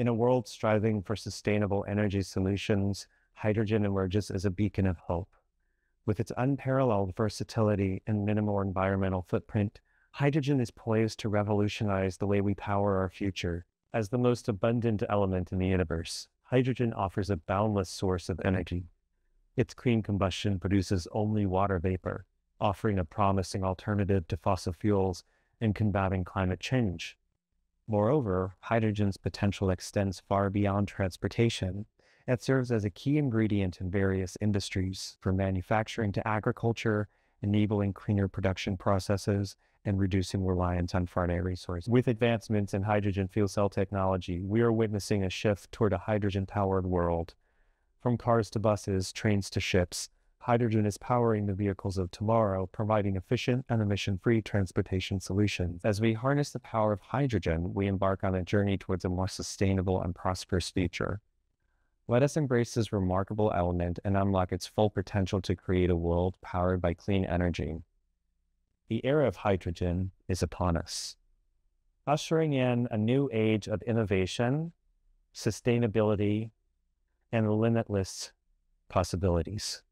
In a world striving for sustainable energy solutions, hydrogen emerges as a beacon of hope. With its unparalleled versatility and minimal environmental footprint, hydrogen is poised to revolutionize the way we power our future. As the most abundant element in the universe, hydrogen offers a boundless source of energy. Its clean combustion produces only water vapor, offering a promising alternative to fossil fuels in combating climate change. Moreover, hydrogen's potential extends far beyond transportation. It serves as a key ingredient in various industries, from manufacturing to agriculture, enabling cleaner production processes and reducing reliance on finite resources. With advancements in hydrogen fuel cell technology, we are witnessing a shift toward a hydrogen-powered world. From cars to buses, trains to ships, hydrogen is powering the vehicles of tomorrow, providing efficient and emission-free transportation solutions. As we harness the power of hydrogen, we embark on a journey towards a more sustainable and prosperous future. Let us embrace this remarkable element and unlock its full potential to create a world powered by clean energy. The era of hydrogen is upon us, ushering in a new age of innovation, sustainability, and limitless possibilities.